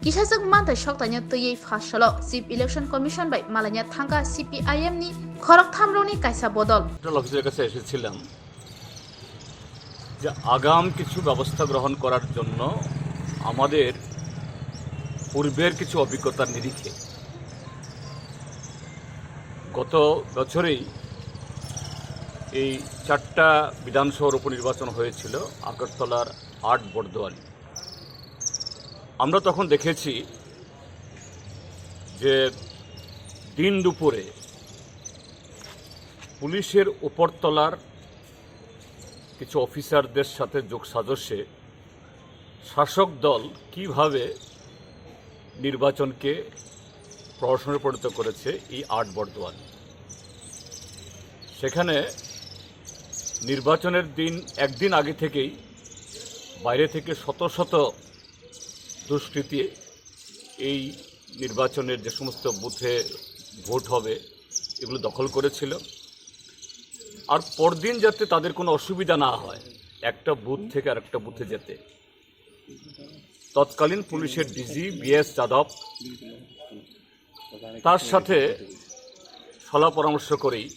Kisahjak mantai soktanya tui fasalo Chief Election Commission by malanya thangka CPIM ni khorok thamroni kaisa bodol. অফিসের কাছে এসেছিলাম যে আগাম কিছু ব্যবস্থা গ্রহণ করার জন্য আমাদের পূর্বের কিছু অভিজ্ঞতার নিরিখে গত বছরেই এই 4টা বিধানসভার উপনির্বাচন হয়েছিল আগরতলার 8 বর্দোয়ালি। আমরা তখন দেখেছি যে দিন দুপুরে পুলিশের উপরতলার কিছু অফিসারদের সাথে যোগসাজশে শাসক দল কিভাবে নির্বাচনকে প্রহসনে পরিণত করেছে এই 8 বর্দোয়ালি। সেখানে নির্বাচনের দিন একদিন আগে থেকেই বাইরে থেকে শত শত দুষ্কৃতী এই নির্বাচনের যে সমস্ত বুথে ভোট হবে এগুলো দখল করেছিল। আর পরদিন যাতে তাদের কোনো অসুবিধা না হয় একটা বুথ থেকে আরেকটা বুথে যেতে, তৎকালীন পুলিশের ডিজি বিএস যাদব তার সাথে সলা পরামর্শ করেই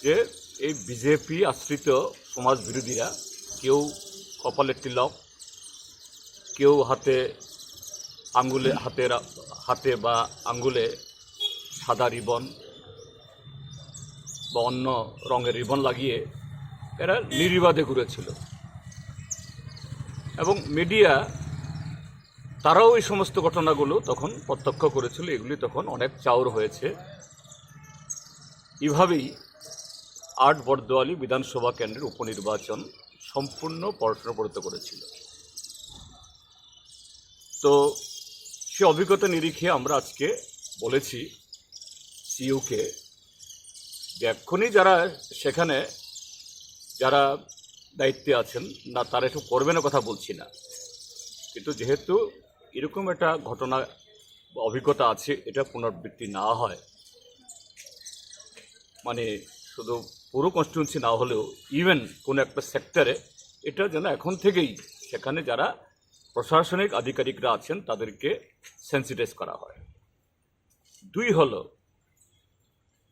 যে এই বিজেপি আশ্রিত সমাজ বিরোধীরা কেউ কপালে তিলক, কেউ হাতে বা আঙ্গুলে সাদা রিবন বা অন্য রঙের রিবন লাগিয়ে এরা নির্বিবাদে ঘুরেছিল এবং মিডিয়া তারাও এই সমস্ত ঘটনাগুলো তখন প্রত্যক্ষ করেছিল। এগুলি তখন অনেক চাউর হয়েছে। এভাবেই 8 বর্দোয়ালি বিধানসভা কেন্দ্রের উপনির্বাচন সম্পূর্ণ পড়াশোনা পরিণত করেছিল। তো সে অভিজ্ঞতা নিরিখে আমরা আজকে বলেছি সিইউকে যে এক্ষুনি সেখানে যারা দায়িত্বে আছেন না তারা একটু করবেন কথা বলছি না, কিন্তু যেহেতু এরকম একটা ঘটনা অভিজ্ঞতা আছে এটা পুনরাবৃত্তি না হয়, মানে শুধু পুরো কনস্টিটিউয়েন্সি না হলেও ইভেন কোনো একটা সেক্টরে এটা যেন এখন থেকেই সেখানে যারা প্রশাসনিক আধিকারিকরা আছেন তাদেরকে সেন্সিটাইজ করা হয়। 2 হলো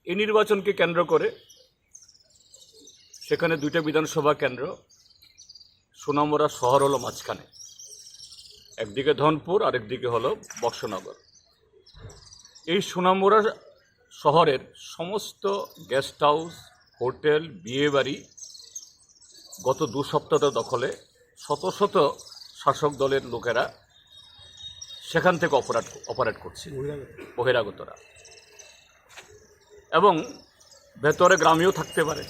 এই নির্বাচনকে কেন্দ্র করে সেখানে 2টা বিধানসভা কেন্দ্র, সোনামুড়া শহর হলো মাঝখানে, একদিকে ধনপুর আরেকদিকে হলো বক্সনগর। এই সোনামুড়া শহরের সমস্ত গেস্ট হাউস, হোটেল, বিয়েবাড়ি গত 2 সপ্তাহ দখলে শত শত শাসক দলের লোকেরা সেখান থেকে অপারেট করছে, বহিরাগতরা, এবং ভেতরে গ্রামেও থাকতে পারে।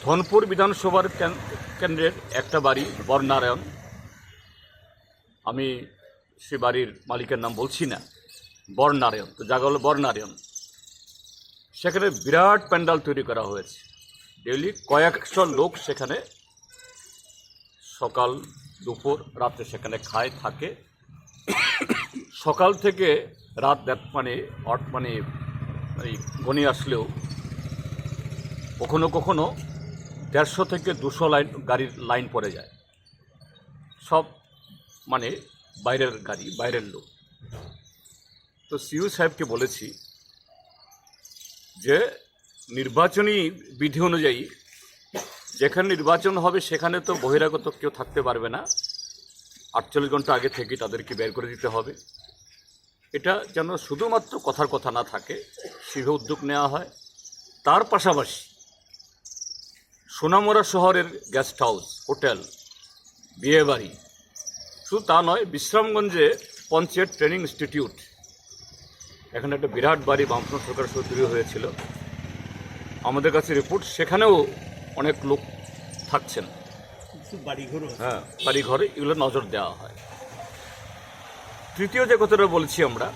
ধনপুর বিধানসভার কেন্দ্রের একটা বাড়ি বরনারায়ণ, আমি সে বাড়ির মালিকের নাম বলছি না, বরনারায়ণ, তো জায়গা হলো বরনারায়ণ। সেখানে বিরাট প্যান্ডাল তৈরি করা হয়েছে, ডেইলি কয়েকশো লোক সেখানে সকাল দুপুর রাতে সেখানে খায় থাকে। সকাল থেকে রাত মানে গণি আসলেও কখনো কখনো 150 থেকে 200 গাড়ির লাইন পড়ে যায়, সব মানে বাইরের গাড়ি, বাইরের লোক। তো সিইউ সাহেবকে বলেছি যে নির্বাচনী বিধি অনুযায়ী যেখানে নির্বাচন হবে সেখানে তো বহিরাগত কেউ থাকতে পারবে না, 48 ঘন্টা আগে থেকে তাদেরকে বের করে দিতে হবে। এটা যেন শুধুমাত্র কথার কথা না থাকে, সেভাবে উদ্যোগ নেওয়া হয়। তার পাশাপাশি সোনামুড়া শহরের গেস্ট হাউস, হোটেল, বিয়েবাড়ি, শুধু তা নয়, বিশ্রামগঞ্জে পঞ্চায়েত ট্রেনিং ইনস্টিটিউট, এখানে একটা বিরাট বাড়ি বামফ্রন্ট সরকার তৈরি হয়েছিল, আমাদের কাছে রিপোর্ট সেখানেও অনেক লোক থাকছেন, হ্যাঁ বাড়িঘরে, এগুলো নজর দেওয়া হয়। তৃতীয় যে কথাটা বলছি আমরা,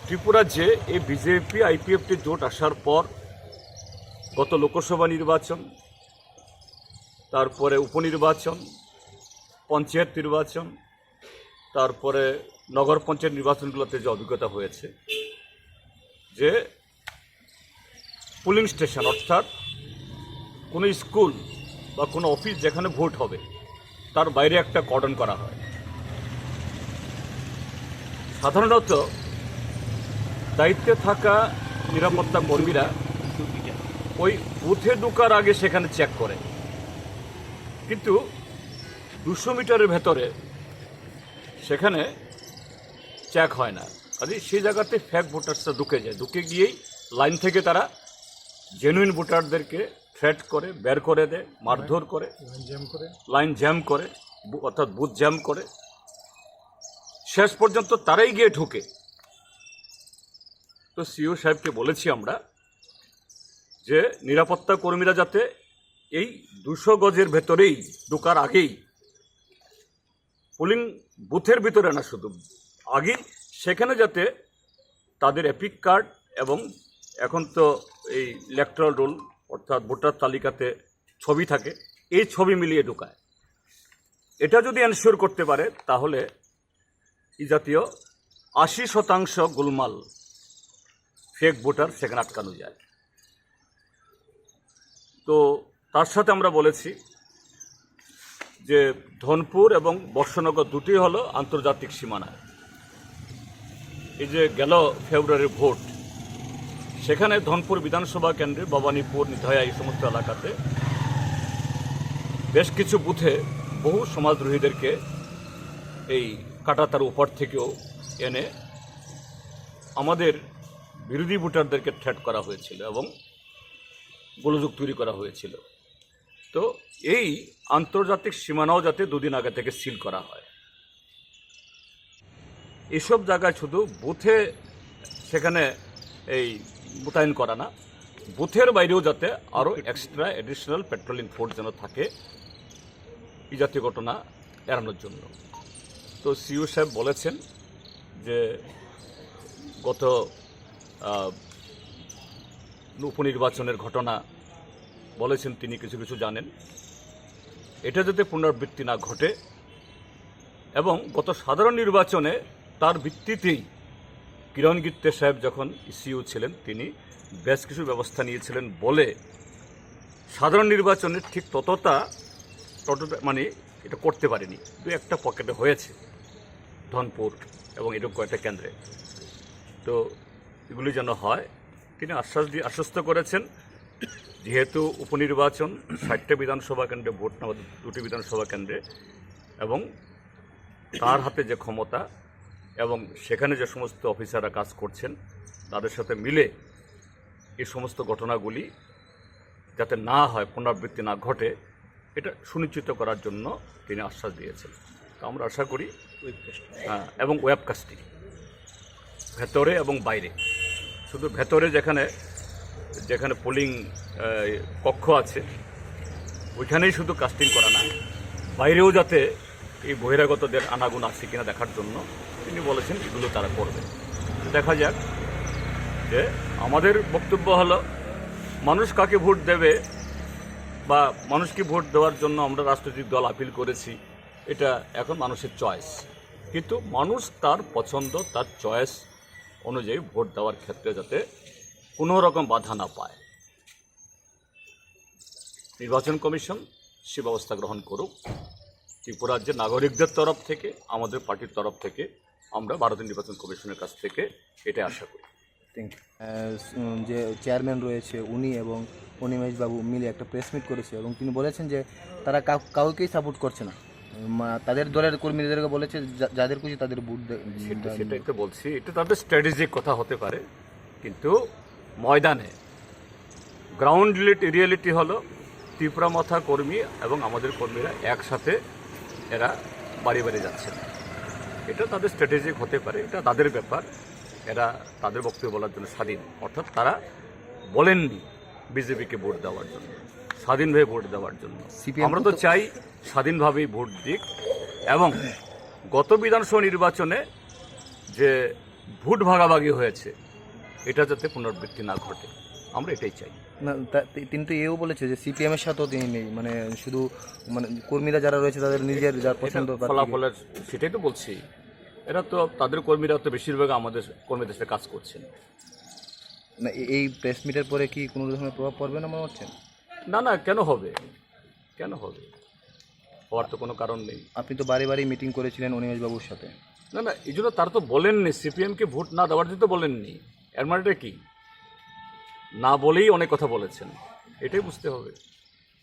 ত্রিপুরা যে এই বিজেপি আইপিএফটি জোট আসার পর গত লোকসভা নির্বাচন, তারপরে উপনির্বাচন, পঞ্চায়েত নির্বাচন, তারপরে নগর পঞ্চায়েত নির্বাচনগুলোতে যে অভিজ্ঞতা হয়েছে যে পুলিং স্টেশন অর্থাৎ কোনো স্কুল বা কোনো অফিস যেখানে ভোট হবে তার বাইরে একটা কর্ডন করা হয়, সাধারণত দায়িত্বে থাকা নিরাপত্তা কর্মীরা ওই বুথে ঢোকার আগে সেখানে চেক করে, কিন্তু 200 মিটারের ভেতরে সেখানে চেক হয় না। কাজে সেই জায়গাতে ফেক ভোটার্সরা ঢুকে যায়, ঢুকে গিয়েই লাইন থেকে তারা জেনুইন ভোটারদেরকে থ্রেট করে, বের করে দেয়, মারধর করে, লাইন জ্যাম করে, অর্থাৎ বুথ জ্যাম করে, শেষ পর্যন্ত তারাই গিয়ে ঢুকে। তো সিও সাহেবকে বলেছি আমরা যে নিরাপত্তা কর্মীরা যাতে এই 200 গজের ভেতরেই ঢোকার আগেই পোলিং বুথের ভিতরে না, শুধু আগেই সেখানে যাতে তাদের এপিক কার্ড এবং এখন তো এই ইলেকট্রাল রোল অর্থাৎ ভোটার তালিকাতে ছবি থাকে, এই ছবি মিলিয়ে ঢোকায়। এটা যদি এনশিওর করতে পারে তাহলে এই জাতীয় 80% গোলমাল ফেক ভোটার সেখানে আটকানো যায়। তো তার সাথে আমরা বলেছি যে ধনপুর এবং বর্ষনগর দুটি হলো আন্তর্জাতিক সীমানা। এই যে গেল ফেব্রুয়ারির ভোট, সেখানে ধনপুর বিধানসভা কেন্দ্রে ভবানীপুর, নিধয়া এই সমস্ত এলাকাতে বেশ কিছু বুথে বহু সমাজদ্রোহীদেরকে এই কাঁটাতার উপর থেকেও এনে আমাদের বিরোধী ভোটারদেরকে থ্রেট করা হয়েছিল এবং গোলযোগ তৈরি করা হয়েছিল। তো এই আন্তর্জাতিক সীমানাও যাতে 2 দিন আগে থেকে সিল করা হয়। এসব জায়গায় শুধু বুথে সেখানে এই মোতায়েন করা না, বুথের বাইরেও যাতে আরও এক্সট্রা অ্যাডিশনাল পেট্রোলিং ফোর্স যেন থাকে এই জাতীয় ঘটনা এড়ানোর জন্য। তো সিও সাহেব বলেছেন যে গত উপনির্বাচনের ঘটনা বলেছেন তিনি কিছু কিছু জানেন, এটা যাতে পুনরাবৃত্তি না ঘটে এবং গত সাধারণ নির্বাচনে তার ভিত্তিতেই কিরণ গিত্তে সাহেব যখন ইসিউ ছিলেন তিনি বেশ কিছু ব্যবস্থা নিয়েছিলেন বলে সাধারণ নির্বাচনে ঠিক ততটা মানে এটা করতে পারেনি। 2-1টা পকেটে হয়েছে ধনপুর এবং এরকম কয়েকটা কেন্দ্রে। তো এগুলি যেন হয় তিনি আশ্বস্ত করেছেন। যেহেতু উপনির্বাচন 60টা বিধানসভা কেন্দ্রে ভোট নেওয়া, 2টি বিধানসভা কেন্দ্রে, এবং তার হাতে যে ক্ষমতা এবং সেখানে যে সমস্ত অফিসাররা কাজ করছেন তাদের সাথে মিলে এই সমস্ত ঘটনাগুলি যাতে না হয়, পুনরাবৃত্তি না ঘটে, এটা সুনিশ্চিত করার জন্য তিনি আশ্বাস দিয়েছেন। তো আমরা আশা করি এবং ওয়েবকাস্টিং ভেতরে এবং বাইরে, শুধু ভেতরে যেখানে যেখানে পোলিং কক্ষ আছে ওইখানেই শুধু কাস্টিং করা না, বাইরেও যাতে এই বহিরাগতদের আনাগুন আছে কিনা দেখার জন্য তিনি বলেছেন এগুলো তারা করবে। দেখা যাক। যে আমাদের বক্তব্য হলো মানুষ কাকে ভোট দেবে বা মানুষকে ভোট দেওয়ার জন্য আমরা রাজনৈতিক দল আপিল করেছি, এটা এখন মানুষের চয়েস, কিন্তু মানুষ তার পছন্দ, তার চয়েস অনুযায়ী ভোট দেওয়ার ক্ষেত্রে যাতে কোনো রকম বাধা না পায়। নির্বাচন কমিশন সে ব্যবস্থা গ্রহণ করুক। ত্রিপুরা রাজ্যের নাগরিকদের তরফ থেকে, আমাদের পার্টির তরফ থেকে আমরা ভারতীয় নির্বাচন কমিশনের কাছ থেকে এটা আশা করি। যে চেয়ারম্যান রয়েছে উনি এবং অনিমেষবাবু মিলে একটা প্রেস মিট করেছে এবং তিনি বলেছেন যে তারা কাউকেই সাপোর্ট করছে না, তাদের দলের কর্মীদেরকে বলেছে যাদের খুশি তাদের ভোট। সেটাই তো বলছি, এটা তাদের স্ট্র্যাটেজিক কথা হতে পারে, কিন্তু ময়দানে গ্রাউন্ড রিয়েলিটি হলো ত্রিপুরা মাথা কর্মী এবং আমাদের কর্মীরা একসাথে এরা বাড়ি বাড়ি যাচ্ছেন। এটা তাদের স্ট্র্যাটেজিক হতে পারে, এটা তাদের ব্যাপার, এরা তাদের বক্তব্য বলার জন্য স্বাধীন। অর্থাৎ তারা বলেননি বিজেপিকে ভোট দেওয়ার জন্য, স্বাধীনভাবে ভোট দেওয়ার জন্য। আমরা তো চাই স্বাধীনভাবেই ভোট দিক এবং গত বিধানসভা নির্বাচনে যে ভোট ভাগাভাগি হয়েছে এটা যাতে পুনরাবৃত্তি না ঘটে, আমরা এটাই চাই। না, তিনি তো এও বলেছে যে সিপিএমের সাথেও তিনি নেই, মানে শুধু মানে কর্মীরা যারা রয়েছে তাদের নিজের যার পছন্দ ফলাফলের, সেটাই তো বলছি। এরা তো তাদের কর্মীরা তো বেশিরভাগ আমাদের কর্মীদের সাথে কাজ করছেন না। এই প্রেস মিটের পরে কি কোনো ধরনের প্রভাব পড়বে না মনে হচ্ছে? না না, কেন হবে, কেন হবে, হওয়ার তো কোনো কারণ নেই। আপনি তো বাড়ি বাড়ি মিটিং করেছিলেন অনিমেষবাবুর সাথে, না না, এই জন্য তারা তো বলেননি, সিপিএমকে ভোট না দেওয়ার জন্য তো বলেননি। এর মানেটা কি? না বলেই অনেক কথা বলেছেন, এটাই বুঝতে হবে।